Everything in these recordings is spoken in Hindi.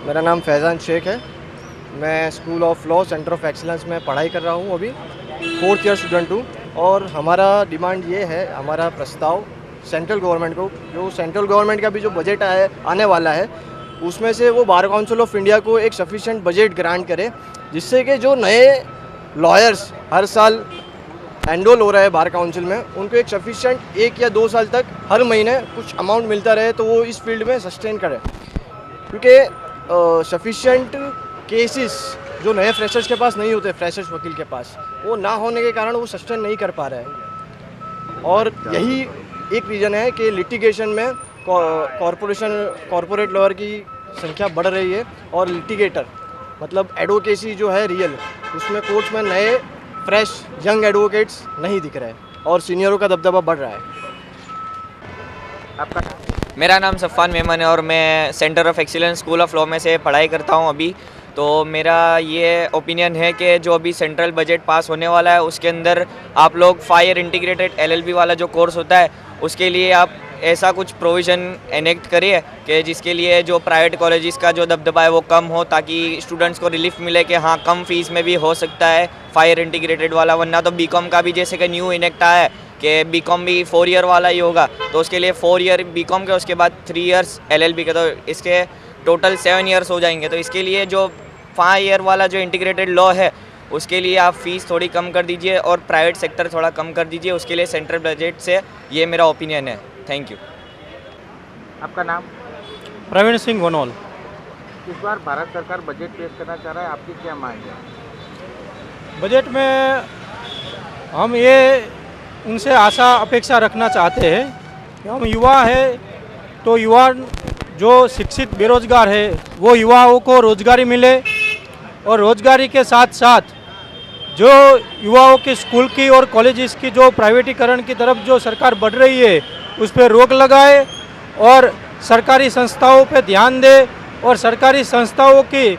मेरा नाम फैज़ान शेख है। मैं school of law centre of excellence में पढ़ाई कर रहा हूँ। अभी 4th ईयर स्टूडेंट हूँ और हमारा डिमांड ये है, हमारा प्रस्ताव सेंट्रल गवर्नमेंट को, जो सेंट्रल गवर्नमेंट का भी जो बजट आने वाला है, उसमें से वो बार काउंसिल ऑफ इंडिया को एक सफिशिएंट बजट ग्रांट करे, जिससे कि जो नए लॉयर्स हर साल एनरोल हो रहे हैं बार काउंसिल में, उनको एक सफिशिएंट 1 या 2 साल तक हर महीने कुछ अमाउंट मिलता रहे, तो वो इस फील्ड में सस्टेन करें। क्योंकि सफिशिएंट केसेस जो नए फ्रेशर्स के पास नहीं होते, फ्रेशर्स वकील के पास, वो ना होने के कारण वो सस्टेन नहीं कर पा रहे हैं। और यही एक रीज़न है कि लिटिगेशन में कॉरपोरेट लॉयर की संख्या बढ़ रही है और लिटिगेटर मतलब एडवोकेसी जो है रियल, उसमें कोर्ट्स में नए फ्रेश यंग एडवोकेट्स नहीं दिख रहे हैं और सीनियरों का दबदबा बढ़ रहा है। आपका? मेरा नाम सफ़ान मेमन है और मैं centre of excellence school of law में से पढ़ाई करता हूं अभी। तो मेरा ये ओपिनियन है कि जो अभी सेंट्रल बजट पास होने वाला है, उसके अंदर आप लोग फायर इंटीग्रेटेड LLB वाला जो कोर्स होता है, उसके लिए आप ऐसा कुछ प्रोविज़न एनेक्ट करिए कि जिसके लिए जो प्राइवेट कॉलेजेस का जो दबदबा है वो कम हो, ताकि स्टूडेंट्स को रिलीफ मिले कि हाँ कम फीस में भी हो सकता है फायर इंटीग्रेटेड वाला। वरना तो बीकॉम का भी जैसे कि न्यू इनेक्ट आया है कि बीकॉम भी 4 ईयर वाला ही होगा, तो उसके लिए 4 ईयर बीकॉम के, उसके बाद 3 इयर्स LLB के, तो इसके टोटल 7 ईयर्स हो जाएंगे। तो इसके लिए जो 5 ईयर वाला जो इंटीग्रेटेड लॉ है, उसके लिए आप फ़ीस थोड़ी कम कर दीजिए और प्राइवेट सेक्टर थोड़ा कम कर दीजिए। उसके लिए सेंट्रल बजट से ये मेरा ओपिनियन है। Thank you. आपका नाम? प्रवीण सिंह वनौल। इस बार भारत सरकार बजट पेश करना चाह रहा है, आपकी क्या मांग है? बजट में हम ये उनसे आशा अपेक्षा रखना चाहते हैं कि हम युवा है, तो युवा जो शिक्षित बेरोजगार है वो युवाओं को रोजगारी मिले, और रोजगारी के साथ साथ जो युवाओं की स्कूल की और कॉलेजेस की जो प्राइवेटीकरण की तरफ जो सरकार बढ़ रही है, उस पर रोक लगाए और सरकारी संस्थाओं पे ध्यान दे, और सरकारी संस्थाओं की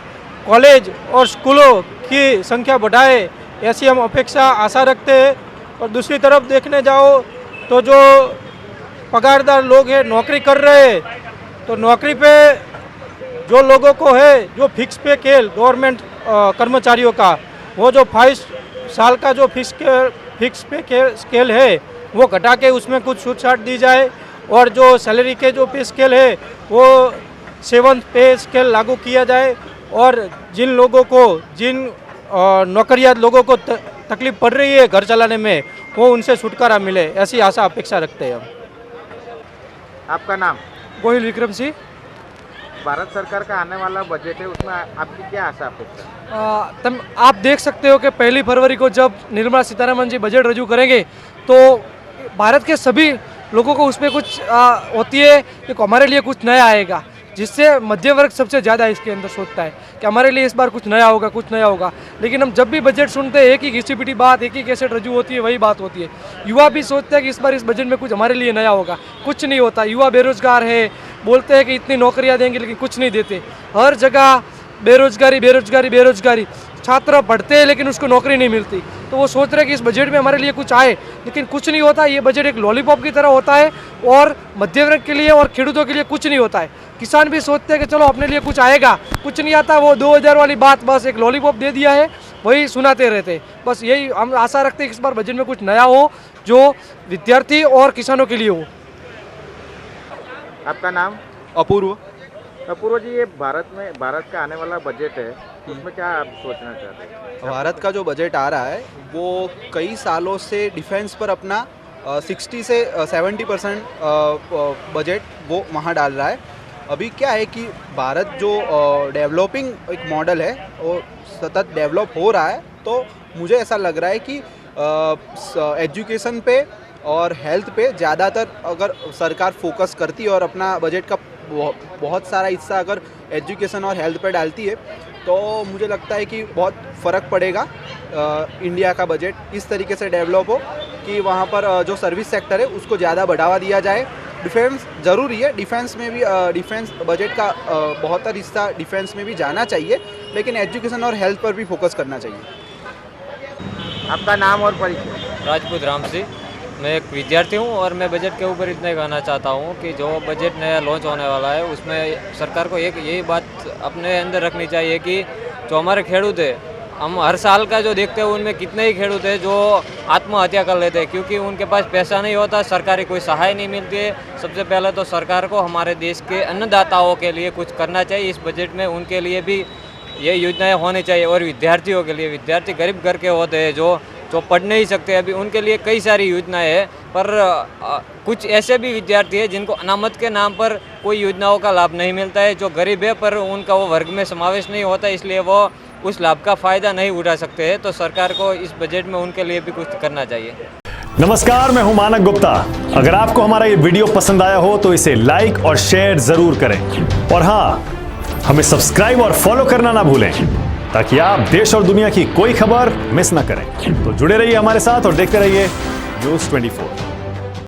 कॉलेज और स्कूलों की संख्या बढ़ाए, ऐसी हम अपेक्षा आशा रखते हैं। और दूसरी तरफ देखने जाओ तो जो पगारदार लोग हैं, नौकरी कर रहे हैं, तो नौकरी पे जो लोगों को है जो फिक्स पे स्केल गवर्नमेंट कर्मचारियों का, वो जो 5 साल का जो फिक्स पे स्केल है वो घटा के उसमें कुछ छूट-छाट दी जाए, और जो सैलरी के जो पे स्केल है वो 7th पे स्केल लागू किया जाए, और जिन लोगों को, जिन नौकरियात लोगों को तकलीफ पड़ रही है घर चलाने में, वो उनसे छुटकारा मिले, ऐसी आशा अपेक्षा रखते हैं हम। आपका नाम? गोहिल विक्रम सिंह। भारत सरकार का आने वाला बजट है, उसमें आपकी क्या आशा अपेक्षा? आप देख सकते हो कि 1 फरवरी को जब निर्मला सीतारमण जी बजट रजू करेंगे, तो भारत के सभी लोगों को उस पर कुछ होती है कि हमारे लिए कुछ नया आएगा, जिससे मध्य वर्ग सबसे ज़्यादा इसके अंदर सोचता है कि हमारे लिए इस बार कुछ नया होगा, कुछ नया होगा। लेकिन हम जब भी बजट सुनते हैं, एक ही घिसी-पिटी बात, एक ही कैसेट रजू होती है, वही बात होती है। युवा भी सोचते हैं कि इस बार इस बजट में कुछ हमारे लिए नया होगा, कुछ नहीं होता। युवा बेरोजगार है, बोलते हैं कि इतनी नौकरियां देंगे, लेकिन कुछ नहीं देते। हर जगह बेरोजगारी बेरोजगारी बेरोजगारी। छात्र पढ़ते हैं लेकिन उसको नौकरी नहीं मिलती, तो वो सोच रहे हैं कि इस बजट में हमारे लिए कुछ आए, लेकिन कुछ नहीं होता। ये बजट एक लॉलीपॉप की तरह होता है, और मध्य वर्ग के लिए और खेडूतों के लिए कुछ नहीं होता है। किसान भी सोचते हैं कि चलो अपने लिए कुछ आएगा, कुछ नहीं आता। वो 2000 वाली बात, बस एक लॉलीपॉप दे दिया है, वही सुनाते रहते। बस यही हम आशा रखते हैं कि इस बार बजट में कुछ नया हो, जो विद्यार्थी और किसानों के लिए हो। आपका नाम? अपूर्व। अपूर्व जी, ये भारत का आने वाला बजट है, उसमें क्या आप सोचना चाहते हैं? भारत का जो बजट आ रहा है वो कई सालों से डिफेंस पर अपना 60 से 70% बजट वो वहाँ डाल रहा है। अभी क्या है कि भारत जो डेवलपिंग एक मॉडल है, वो सतत डेवलप हो रहा है, तो मुझे ऐसा लग रहा है कि एजुकेशन पे और हेल्थ पे ज़्यादातर अगर सरकार फोकस करती है और अपना बजट का बहुत सारा हिस्सा अगर एजुकेशन और हेल्थ पे डालती है, तो मुझे लगता है कि बहुत फ़र्क पड़ेगा। इंडिया का बजट इस तरीके से डेवलप हो कि वहाँ पर जो सर्विस सेक्टर है उसको ज़्यादा बढ़ावा दिया जाए। डिफेंस ज़रूरी है, डिफेंस में भी डिफेंस बजट का बहुत हिस्सा डिफेंस में भी जाना चाहिए, लेकिन एजुकेशन और हेल्थ पर भी फोकस करना चाहिए। आपका नाम और परिचय? राजपूत राम सिंह। मैं एक विद्यार्थी हूँ और मैं बजट के ऊपर इतना ही कहना चाहता हूँ कि जो बजट नया लॉन्च होने वाला है उसमें सरकार को एक यही बात अपने अंदर रखनी चाहिए कि जो हमारे खेडूत है, हम हर साल का जो देखते हैं उनमें कितने ही खेडूत हैं जो आत्महत्या कर लेते हैं क्योंकि उनके पास पैसा नहीं होता, सरकारी कोई सहाय नहीं मिलती है। सबसे पहले तो सरकार को हमारे देश के अन्नदाताओं के लिए कुछ करना चाहिए। इस बजट में उनके लिए भी ये योजनाएं होनी चाहिए और विद्यार्थियों के लिए, विद्यार्थी गरीब घर के होते हैं जो पढ़ नहीं सकते, अभी उनके लिए कई सारी योजनाएं हैं, पर कुछ ऐसे भी विद्यार्थी हैं जिनको अनामत के नाम पर कोई योजनाओं का लाभ नहीं मिलता है, जो गरीब है पर उनका वो वर्ग में समावेश नहीं होता, इसलिए वो उस लाभ का फ़ायदा नहीं उठा सकते हैं। तो सरकार को इस बजट में उनके लिए भी कुछ करना चाहिए। नमस्कार, मैं हूं मानक गुप्ता। अगर आपको हमारा ये वीडियो पसंद आया हो तो इसे लाइक और शेयर जरूर करें और हाँ, हमें सब्सक्राइब और फॉलो करना ना भूलें ताकि आप देश और दुनिया की कोई खबर मिस ना करें। तो जुड़े रहिए हमारे साथ और देखते रहिए न्यूज़ 24।